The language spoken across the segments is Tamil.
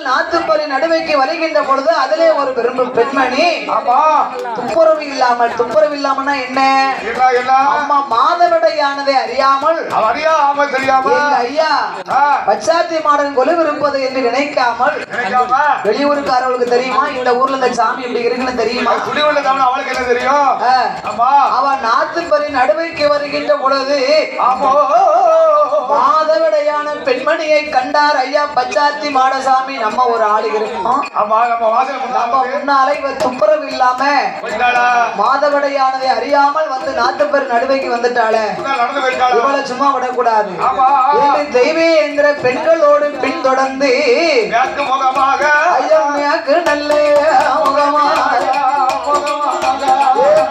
நாத்துப்பறி நடுவைக்கு வருகின்ற பொழுது அதிலே ஒரு பெண்மணி துப்புரவு இல்லாமல்னா என்ன? அம்மா மாதவிடையானதை அறியாமல் ஐயா பச்சாத்தி மாடன் கொலுவிருப்பது என்று நினைக்காமல் வெளியூருக்காரர்களுக்கு தெரியுமா இந்த ஊர்ல இந்த சாமி இப்படி இருக்குன்னு தெரியுமா? அவளுக்கு என்ன தெரியும்? அவன் நாத்துப்பறி நடுவைக்கு வருகின்ற பொழுது மாதவிடையான பெண்மணியை கண்டார். ஐயா பச்சாத்தி மாடசாமி நம்ம ஒரு ஆளு இருக்கோம், நம்ம முன்னாலே துப்புரவு இல்லாம மாதவிடையானதை அறியாமல் வந்து நாட்டுப்பேர் நடுவைக்கு வந்துட்டாளே, இவளை சும்மா விடக்கூடாது. தெய்வே என்கிற பெண்களோடு பின் தொடர்ந்து ஐயம்மையாக்கு நல்ல முகமாக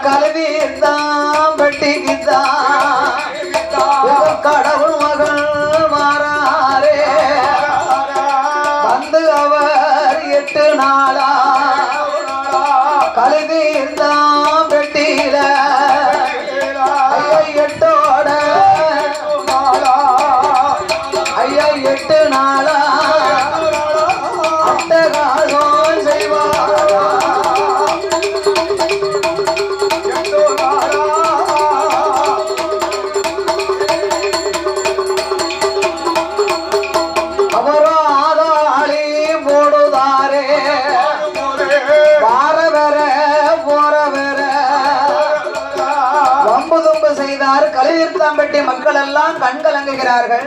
கல்வி தான் வெட்டிக்குதான் கடவுள் மகள் மாறாரே வந்து அவர் 8 நாளா கல்வி தான் வெட்டியில எட்டோட ஐயா 8 நாளா அட்டகாசம் செய்வார். கலிதீர்த்தாம்பட்டி மக்கள் எல்லாம் கண் கலங்குகிறார்கள்.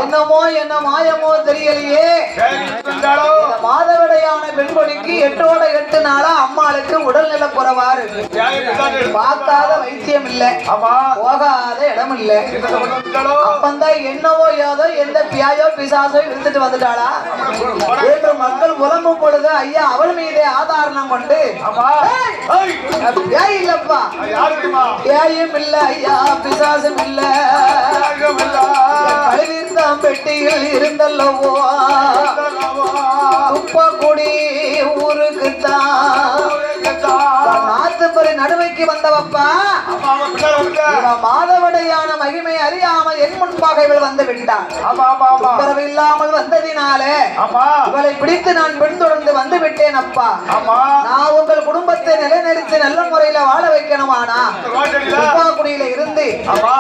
என்னமோ என்ன மாயமோ தெரியலையே, மாதவிடையான பெண்மணிக்கு 8 நாளா அம்மாளுக்கு உடல்நல குறைவா இருக்கு. பார்க்காத வைத்தியம் இல்ல, போகாத இடம் இல்ல. அப்பந்தான் என்னவோ ஏதோ எந்த பியாயோ பிசாசோ இழுத்துட்டு வந்துட்டாளா என்று மக்கள் புலம்பும் பொழுது ஐயா அவள் மீதே ஆதாரணம் கொண்டு பியாய் இல்லப்பா, பியாயும் இல்ல ஐயா பிசாசும் இல்ல, கலிதீர்த்தாம் பெட்டிகள் இருந்தல்லவோ துப்பக்குடி ஊருக்குத்தான் நாத்துப்பறி நடுவைக்கு வந்தவப்பா. மாதவிடையான மகிமை அறியாமல் என் முன்பாக இவள் வந்து விட்டாள். துப்புரவு இல்லாமல் வந்ததினாலே இவளை பிடித்து நான் பின்தொடர்ந்து வந்து விட்டேன். அப்பா நான் உங்கள் குடும்பத்தை நிலைநிறுத்தி நல்ல முறையில வாழ வைக்கணுமானா துப்பாக்குடியில இருந்து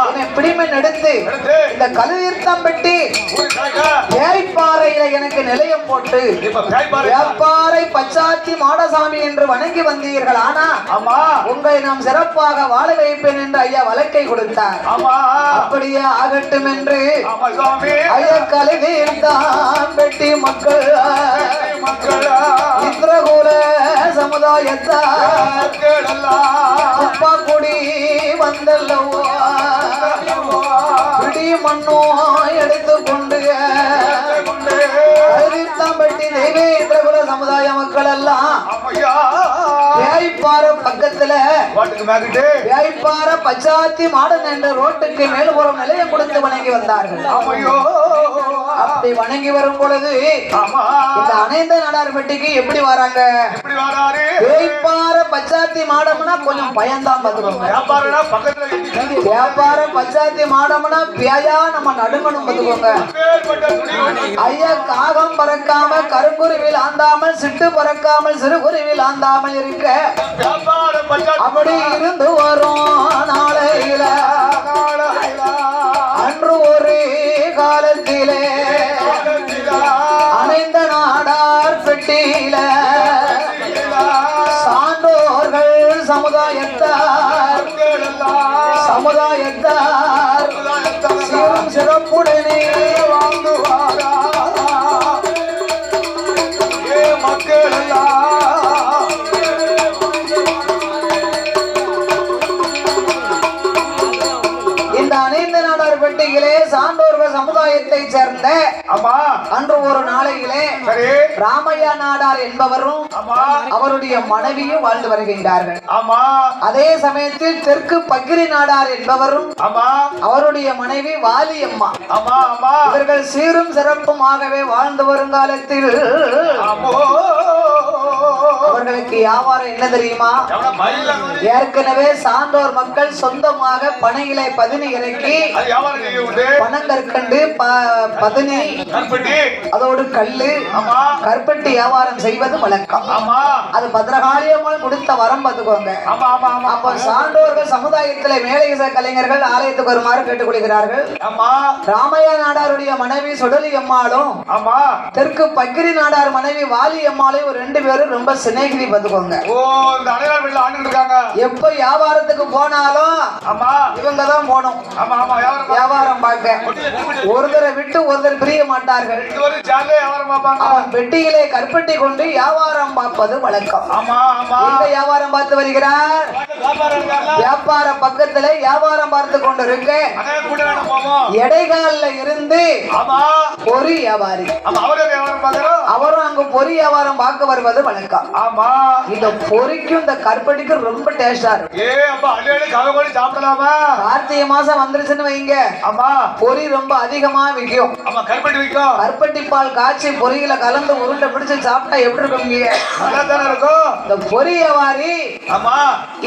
என்னை பிடிமன் எடுத்து இந்த கலிதீர்த்தம் பெட்டி பேய்ப்பாறையில எனக்கு நிலையம் போட்டு பேய்ப்பாறை பச்சாத்தி மாடசாமி என்று வணங்கி வந்தீர்கள். ஆனா உங்களை நாம் சிறப்பாக வாழ வைப்பேன் என்று ஐயா வழக்கை கொடுத்தார். அப்படியே ஆகட்டும் என்று ஐயா கலிதீர்த்தம் பெட்டி மக்கள் இந்திரகூல சமுதாயத்தார் துப்பாக்குடி வந்தல்லவோ பிடி மண்ணோ எடுத்துக்கொண்டு கலிதீர்த்தம்பட்டி தெய்வேந்திரகுல சமுதாய மக்கள் எல்லாம் வேய்ப்பாறை பக்கத்துல வேய்ப்பாறை பச்சாத்தி மாடன் என்ற ரோட்டுக்கு மேல்புறம் நிலையம் கொடுத்து வணங்கி வந்தார்கள். அப்படி வணங்கி வரும் பொழுது இந்த அனைந்த நாடார்பட்டிக்கு எப்படி வராங்க? வேய்ப்பாறை பச்சாத்தி மாடம்னா கொஞ்சம் பயந்தான் பார்த்துக்கோங்க. வியாபார பச்சாத்தி மாடம்னா பியா நம்ம நடுங்கணும் பார்த்துக்கோங்க. ஐயா காகம் பறக்காம கருங்குருவில் ஆந்தாமல் சிட்டு பறக்காமல் சிறுகுருவில் ஆந்தாமல் இருக்க அப்படி இருந்து வரும் நாளையில அன்று ஒரு காலத்திலே அனைந்த நாடார் பெட்டியில சான்றோர்கள் சமுதாயத்தார் சீரும் சிறப்புடனே வாழ்ந்துவாரா மக்கள் இந்த அனைந்த நாடார் பெட்டியிலே சான்றோர்கள் சமுதாயத்தை சேர்ந்த அன்று ஒரு நாளையிலே ராமையா நாடார் என்பவரும் அவருடைய மனைவியும் வாழ்ந்து வருகின்றார்கள். அதே சமயத்தில் தெற்கு பகிரி நாடார் என்பவரும் அவருடைய மனைவி வாலியம்மா இவர்கள் சீரும் சிறப்புமாகவே வாழ்ந்து வரும் காலத்தில் அவர்களுக்கு வியாபாரம் என்ன தெரியுமா? ஏற்கனவே சான்றோர் மக்கள் சொந்தமாக பனையிலை பதினி இறக்கி பனங்கற்கண்டு பதினி அதோடு கல்லு கற்பட்டி வியாபாரம் செய்வது வழக்கம். அது பத்திரகாளியம்மாள் கொடுத்த வரம் பார்த்துக்கோங்க. அப்ப சான்றோர்கள் சமுதாயத்தில் மேலை கலைஞர்கள் ஆலயத்துக்கு வருமாறு கேட்டுக்கொள்கிறார்கள். ராமையா நாடாருடைய மனைவி சுடலி அம்மாளும் தெற்கு பக்கிரி நாடார் மனைவி வாலி அம்மாளையும் ஒரு 2 பேரும் ரொம்ப சிநேகிதி பார்த்துக்கோங்க. எப்ப வியாபாரத்துக்கு போனாலும் இவங்க தான் போனோம் வியாபாரம் பார்க்க. ஒருத்தரை விட்டு ஒருத்தர் பிரிய மாட்டார்கள். அவன் பெட்டியிலே கற்பட்டி கொண்டு வியாபாரம் பார்ப்பது வழக்கம். வியாபாரம் பார்த்து வருகிறார். வியாபார பக்கத்துல வியாபாரம் பார்த்து கொண்டு இருக்க எடைகால இருந்து பொறி வியாபாரி அவரும் அங்கு பொறி வியாபாரம் பார்க்க வருவது வழக்கம். இந்த பொறிக்கும் இந்த கற்பட்டிக்கும் ரொம்ப டேஸ்டா இருக்கும். கார்த்திகை மாசம் வந்துருச்சுன்னு வைங்க, பொறி ரொம்ப அதிகமா விற்கும். கற்பட்டி பால் காய்ச்சி பொரியில கலந்து உருண்டை பிடிச்சு சாப்பிட்டா எப்படி இருக்கும்? இந்த பொறி வியாபாரி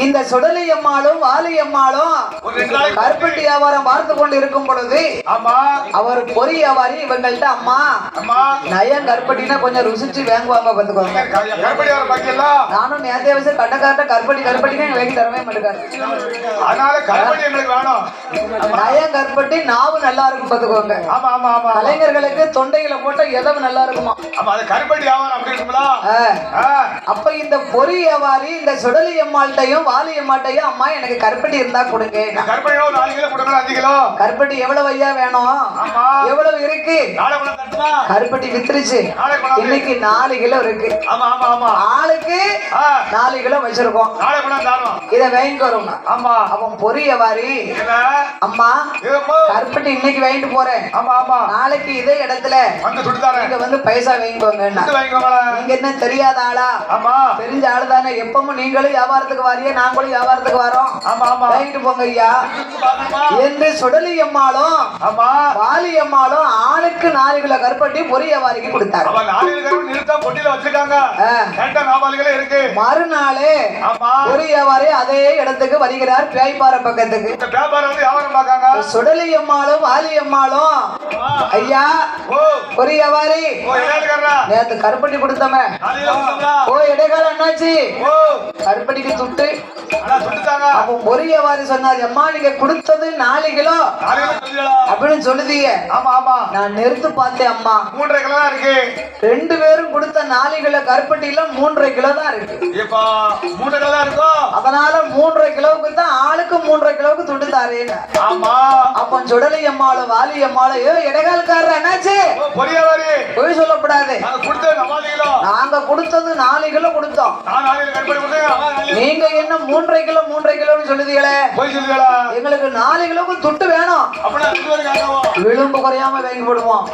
இந்த சுடலி அம்மாளும் வாலி அம்மாளும் கற்பட்டி வியாபாரம் பார்த்து கொண்டு இருக்கும் பொழுது அவர் பொறி வியாபாரி இவங்கள்ட்ட அம்மா நயம் கற்பட்டினா கொஞ்சம் ருசிச்சு வாங்குவாங்க பார்த்துக்கோங்க. நானும் நேரத்தை வச்சு கட்டக்கார்ட்ட கற்பட்டினா வாங்கி தரவே மாட்டேங்காரு. நயம் கற்பட்டி நாவு நல்லா இருக்கும் பார்த்துக்கோங்க. கலைஞர்களுக்கு தொண்டைகளை போட்ட எதவு நல்லா இருக்குமா? அப்ப இந்த பொறி வியாபாரி இந்த சுடலி அம்மாள்கிட்டையும் வாலி அம்மாட்டையும் அம்மா எனக்கு கற்பட்டி இருந்தா கொடுங்க. கற்பட்டி எவ்வளவு ஐயா வேணும்? எவ்வளவு இருக்கு? கற்பட்டி வித்துருச்சு. இன்னைக்கு 4 கிலோ இருக்கு. ஆளுக்கு 4 கிலோ வச்சிருக்கோம். இத வாங்கிட்டு வரும். அவன் பொறி வியாபாரி அம்மா கற்பட்டி இன்னைக்கு வாங்கிட்டு போறேன், நாளைக்கு இதே இடத்துல நீங்க வந்து பைசா வாங்கிக்கோங்க. நீங்க என்ன தெரியாத ஆளா? தெரிஞ்ச ஆளு தானே. எப்பவும் நீங்களும் வியாபாரத்துக்கு வாரியே நாங்களும் வியாபாரத்துக்கு வரோம், வாங்கிட்டு போங்க ஐயா என்று சுடலி அம்மாளும் வாலி அம்மாளும் ஆளுக்கு 4 கிலோ கற்பட்டி பொறி வியாபாரிக்கு கொடுத்தாங்க. மறுநாளே பொறி வியாபாரி அதே இடத்துக்கு வருகிறார். பேய்பார பக்கத்துக்கு சுடலி அம்மாளும் வாலி அம்மாளும் ஐயா பொறி வியாபாரி நேத்து கருப்பட்டி கொடுத்தமே இடைக்கால என்னாச்சு? கருப்பட்டிக்கு துட்டு. அப்போ பொறி வியாபாரி சொன்னார், அம்மா நீங்க கொடுத்தது 4 கிலோ அப்படின்னு சொல்லுதீங்க. நான் நிறுத்து பார்த்தேன் அம்மா 3.5 கிலோ தான் இருக்கு. 2 பேரும் கொடுத்த 4 கிலோ கருப்பட்டியில 3.5 கிலோ தான் இருக்கு. 3 கிலோ தான் இருக்கும். அதனால 3.5 கிலோவுக்கு தான் ஆளுக்கு 3.5 கிலோவுக்கு துண்டு தாரேன்னு. அப்ப சுடலி அம்மாளும் வாலி அம்மாளும் இடைக்காலக்காரர் என்னாச்சு? பொய் சொல்லப்படாது. நாங்க கொடுத்தது 4 கிலோ கொடுத்தோம். நீங்க என்ன 3.5 கிலோ 3.5 கிலோன்னு சொல்லுதீங்களே? எங்களுக்கு 4 கிலோவுக்கு துட்டு வேணும். விளிம்பு குறையாம வாங்கி போடுவோம்.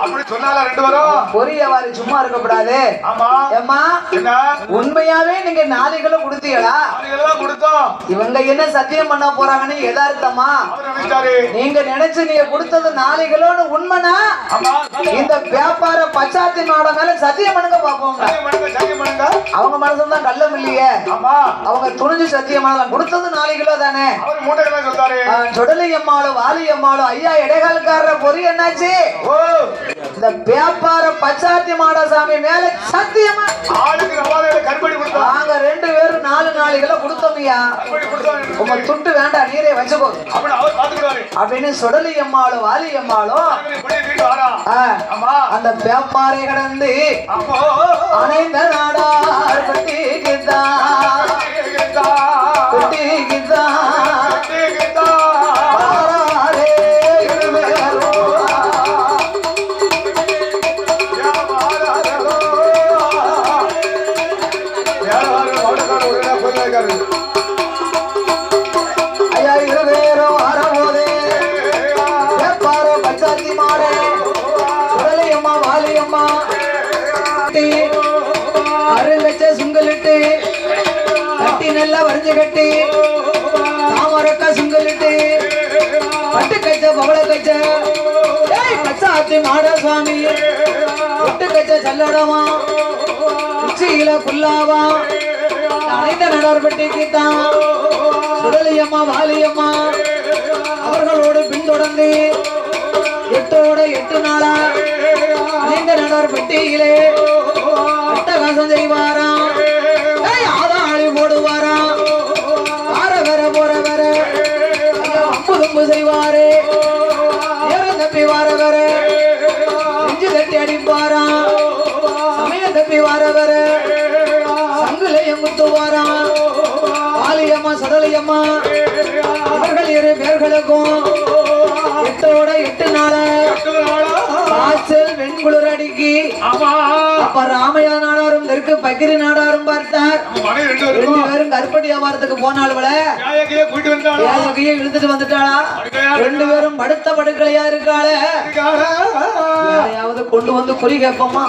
பொறி வியாபாரி சும்மா இருக்கக்கூடாது. உண்மையாவே நீங்க 4 கிலோ கொடுத்தீங்களா? இவங்க என்ன சத்தியம் பண்ண போறாங்கன்னு எதார்த்தமா நீங்க நினைச்சு நீங்க கொடுத்தது 4 கிலோன்னு உண்மைனா இந்த வியாபார பச்சாத்தி நாட மேல சத்தியம் பண்ணுங்க பாப்போம். அவங்க மனசுதான் கள்ளம் இல்லையே. அவங்க துணிஞ்சு சத்தியம் பண்ணலாம். கொடுத்தது 4 கிலோ தானே. சுடலி அம்மாளும் வாலி அம்மாளும் ஐயா இடைக்காலக்காரர் பொறி என்னாச்சு? இந்த வியாபார பச்சாத்தி மாடசாமி மேல சத்தியமா நாங்க 2 பேரும் 4 கிலோ கொடுத்தோம்யா. உங்க துட்டு வேண்டாம், நீரே வச்சுக்கோ அப்படின்னு சுடலி அம்மாளும் வாலி அம்மாளும் அந்த வியாபாரை கடந்து அனைந்த நாடார் குட்டிக்குதான் ஐயா 2 பேரும் வரபோது வியாபார பச்சாத்தி மாடே சுடலி அம்மா வாலி அம்மா அருங்கச்ச சுங்கலிட்டு கட்டி நல்லா வரைஞ்சு கட்டி தாமரக்கா சுங்கலிட்டு பட்டு கச்ச பவள கச்ச பச்சாத்தி மாட சுவாமி விட்டு கச்ச சல்லடமா உச்சியில புல்லாவா அனைத்த நடார்பட்டிக்கு தான் சுடலியம்மா வாலியம்மா அவர்களோடு பின்தொடர்ந்து 8 நாளா அனைத்த நடார்பட்டியிலே அட்டகாசம் செய்வாராம். ஆதாளி போடுவாராம். வார வர போற வர அம்பு செய்வாரே தப்பி வார வர நெஞ்சு தட்டி அடிப்பாராம். சமயம் தப்பி வார வர சங்குலையும் குத்துவாராம். வாலியம்மா சடலியம்மா அவர்கள் 2 பேர்களுக்கும் 8 நாள வாசல் வெண்குளிர் அடிக்கி அப்ப ராமையா நாடாரும் தெற்கு பக்கிரி நாடாரும் பார்த்தார். 2 பேரும் கருப்பட்டி வியாபாரத்துக்கு போனாள்வள இழுத்துட்டு வந்துட்டாளா. 2 பேரும் படுத்த படுக்கலையா இருக்காள. யாரையாவது கொண்டு வந்து குறி கேட்போமா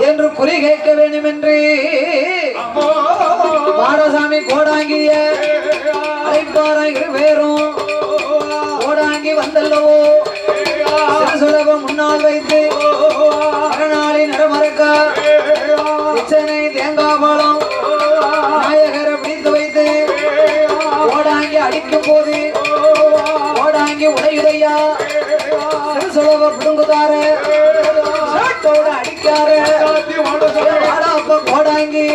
என்று குறி கேட்க வேண்டும் என்று பாடசாமி கோடாங்கிய அழைப்பாரா 2 பேரும் கோடாங்கி வந்தல்லவோ சுலபம் முன்னால் வைத்து மறுநாளி நடமறக்க இச்சனை தேங்காய் பழம் நாயகரை பிடித்து வைத்து கோடாங்கி அடிக்கும் போது கோடாங்கி உடையுதையா சுலப பிடுங்குதாரு அடிக்காரு அப்ப கோடாங்கி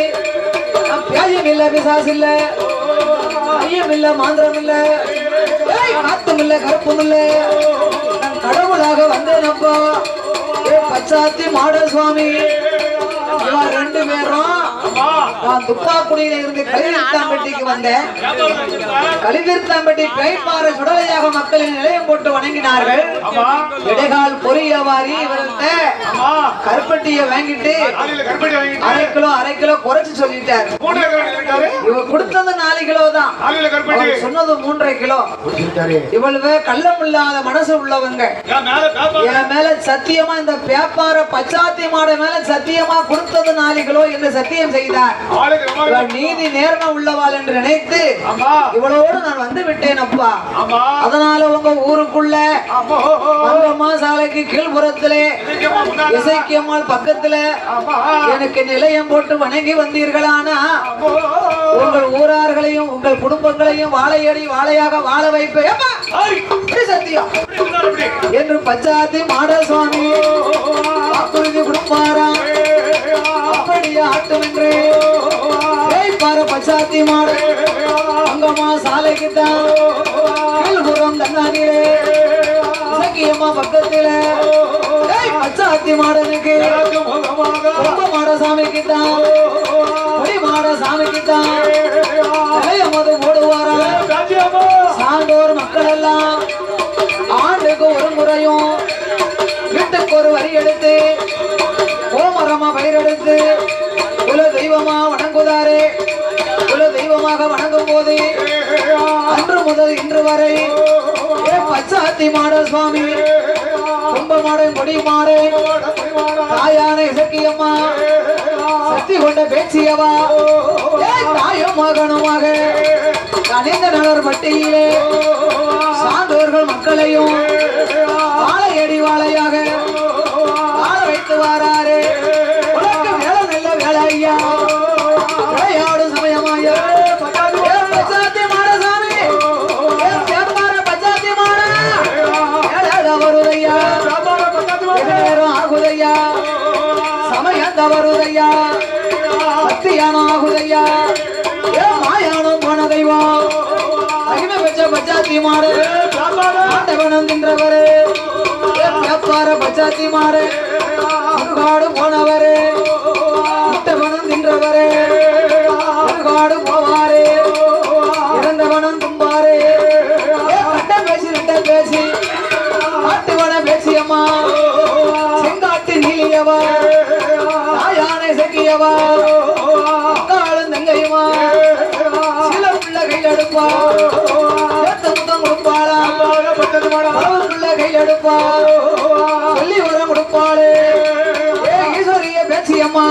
பியாயம் இல்ல பிசாசு இல்ல ஐயம் இல்ல மாந்திரம் இல்ல காத்தும் இல்ல கருப்பும் இல்ல கடவுளாக வந்தேனப்பா பச்சாத்தி மாட சுவாமி 2 பேரும் நான் துப்பாக்குடியில இருந்து கலிதீர்த்தாம்பட்டிக்கு வந்தேன். கலிதீர்த்தாம்பட்டி கைப்பார சுடலையாக மக்களின் நிலையம் போட்டு வணங்கினார்கள். இடைகால் பொறியவாரி இவர்கிட்ட கருப்பட்டியை வாங்கிட்டு 1/2 கிலோ குறைச்சு சொல்லிட்டாரு. இவர் கொடுத்தது 4 கிலோ தான், சொன்னது 3.5 கிலோ. இவ்வளவு கள்ளம் இல்லாத மனசு உள்ளவங்க. என் மேல சத்தியமா இந்த வியாபார பச்சாத்தி மாட மேல சத்தியமா கொடுத்தது 4 கிலோ என்று சத்தியம் செய்தார். நீதி நேர்மை உள்ளவாள் என்று நினைத்து இவளோடு நான் வந்து விட்டேன் அப்பா. அதனால உங்க ஊருக்குள்ள அங்கம்மா சாலைக்கு கீழ்புறத்திலே இசைக்கியம்மாள் பக்கத்துல எனக்கு நிலையம் போட்டு வணங்கி வந்தீர்களானா உங்கள் ஊரார்களையும் உங்கள் குடும்பங்களையும் வாழையடி வாழையாக வாழ வைப்பேன் சத்தியம் என்று பச்சாத்தி மாட சுவாமி வாக்குறுதி கொடுப்பாரா. அப்படியே ஆட்டும் என்று பார பச்சாத்தி மாட அங்கம்மா சாலைக்கு தான் கீழ்புறம் தன்னானிலே இசக்கியம்மா பக்கத்தில பச்சாத்தி மாடனுக்கு ரொம்ப மாட சாமிக்கு தான் பொடி மாட சாமிக்கு தான் மது போடுவாரா. சான்றோர் மக்கள் எல்லாம் ஆண்டுக்கு 1 முறையும் வீட்டுக்கு 1 வரி எடுத்து கோமரமா பயிரெடுத்து குல தெய்வமா வணங்குதாரே. குல தெய்வமாக வணங்கும் போது அன்று முதல் இன்று வரை பச்சாத்தி மாட சுவாமி கும்ப மாட கொடி மாட தாயான இசக்கியம்மா சக்தி கொண்ட பேச்சியவா தாயும் மகனுமாக அனைந்த நலர் பட்டியிலே சான்றோர்கள் மக்களையும் வாழையடி வாழையாக வாழ வைத்து வாராரு. உனக்கு வேலை நல்ல வேலை ஐயா விளையாடும் சமயமாயா பச்சாத்தி மாட சாமி பச்சாத்தி மாட வருதையா நேரம் ஆகுதையா சமயம் தவறுதையா பக்தியானம் ஆகுதையா மாயானம் போன தெய்வம் அகில பெற்ற பச்சாத்தி மாடு ஆண்டவனம் தின்றவரு வியாபார பச்சாத்தி மாடு சுடுகாடு போனவரு முட்டவனம் தின்றவரு சுடுகாடு போவாரு இறந்தவனம் தும்பாரு ரெட்ட பேசி காட்டுவன பேசியம்மா செங்காட்டு நீலியவா தாயானை செக்கியவா அக்காளும் தங்கையுமா சில உள்ள கையில் எடுப்பா முத்தம் கொடுப்பாளா உள்ள கையில் எடுப்பா சொல்லி வரம் கொடுப்பாளே ஈஸ்வரிய பேச்சியம்மா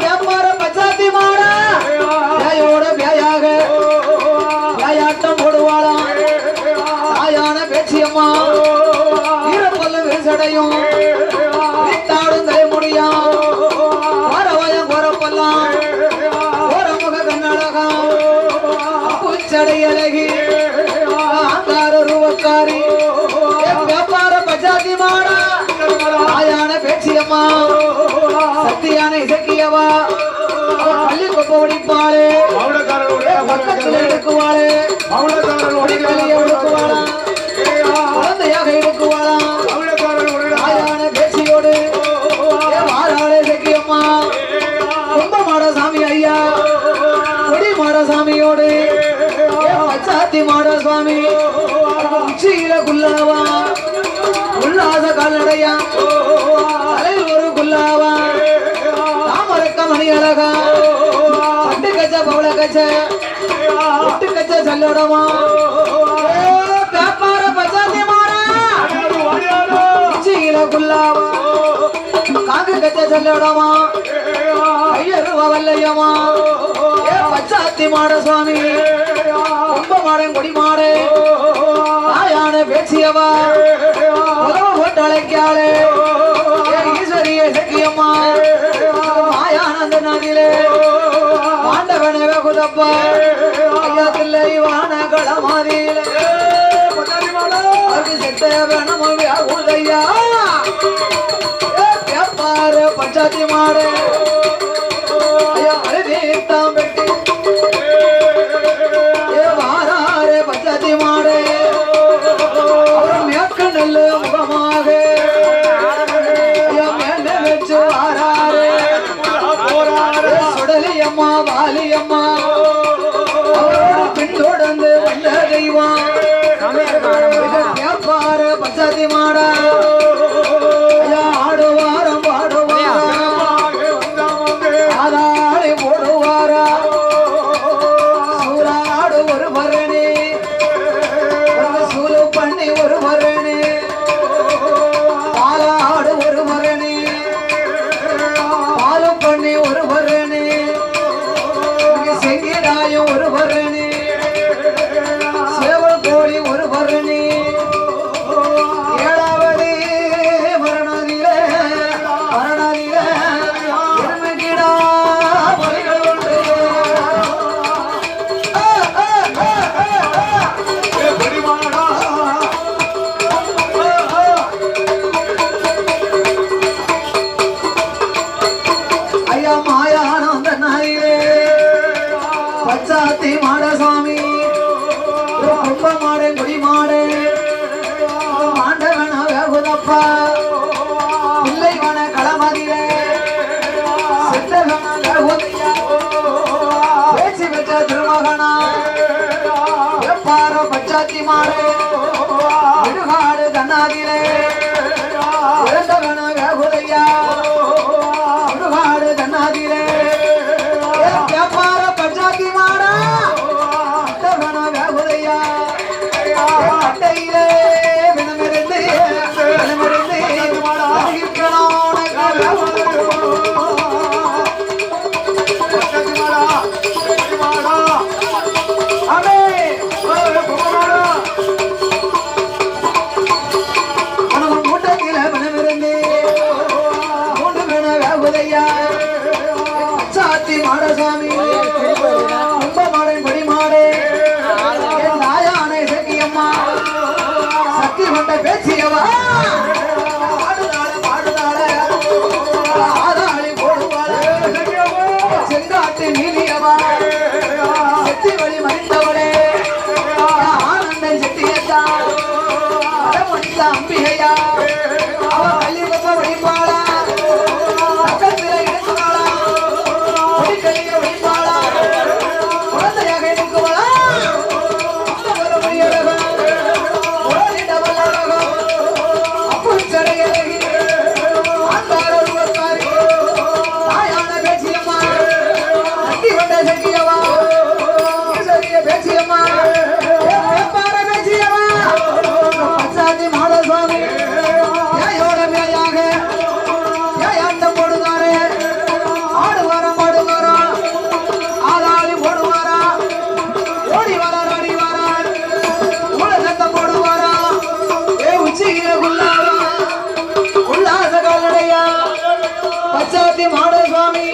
வியாபார பச்சாத்தி மாடா வியாயோட வியாயாக வியாயாட்டம் போடுவாளாம் தாயான பேச்சியம்மா ஈரப்பல்லும் விரிசடையும் தாடும் தலைமுடியாம் வரவயம் குறப்பெல்லாம் குல்லாவா உல்லாச கால்நடையா தலையில் ஒரு குல்லாவா தாமரக்க மணி அழகா பட்டு கச்ச பவள கச்ச ஒட்டு கச்ச சல்லடமா வியாபார பச்சாத்தி மாறா சீல குல்லாவா காங்கு கச்ச சல்லடமா ஐயருவ வல்லையமா பச்சாத்தி மாட சுவாமி ரொம்ப மாடன் கொடி மாடு தாயான பேச்சியவா உதவ போட்டு அழைக்காளே ஈஸ்வரிய சக்கியம்மா மாயானந்த நதியிலே ஆண்டவனே குதப்பா ஐயாத்தில்லை வான களமாதியிலே அது செத்த வேணமும் உதையா வியாபார பஞ்சாத்தி மாடு ஐயா அழுதீர்த்தாம் பெட்டி வாராரே பஞ்சாத்தி மாடு அவர் மேற்கு நெல்லு முகமாக மேண்டு வச்சு வாராரே சுடலியம்மா வாலியம்மா அவரோடு பின்தொடர்ந்து வந்த தெய்வம் வியாபார பஞ்சாத்தி மாடா ஆடுவாரம் பாடுவாரா ஆதாளி போடுவாரா சூறாடு ஒரு பரணி சூழு பண்ணி ஒரு பரணி பாலாடு ஒரு பரணி பாலு பண்ணி ஒரு பரணி செங்கிடாயும் ஒரு பரணி சேவல் கோழி ஒரு பரணி ஏழாவதி மரணதிலே எருமைக்கிடா பலிகள் உண்டு. ஐயா மாயானந்த நாயிலே பச்சாத்தி மாட சுவாமி கும்ப மாடு குடி மாடு ஆண்டவன வேகுதப்பா பிள்ளைவன களமதிலே சித்தவன வேகுதையா பேச்சு வச்ச திருமகனா எப்பார பச்சாத்தி மாடு இடுகாடு கண்ணாதிலே இறந்தவன வேகுதையா இடுகாடு கண்ணாதிலே வியாபார பஞ்சாத்தி மாடா அட்டவன வேகுதையா அட்டையிலே வினமிருந்து மூட்டத்தில வினமிருந்து மூன்று வின வேகுதையா சாத்தி மாடசாமி ரொம்ப மாடன் கொடி மாடு என் தாயானை சக்கியம்மா சக்தி கொண்ட பேச்சியவா பாடுதாள ஆதாளி போடுவாள செங்காட்டு நீலியவா செத்தி வழி மறித்தவளே ஆனந்தன் செட்டியத்தா அடமொழித்த அம்பிகையா அவ பள்ளி கொப்ப வழிபாளா பக்கத்தில இடுக்குவாளா ஒடிக்கலிய வழிபாளா குழந்தையாக இருக்குவளா பச்சாத்தி மாட சுவாமி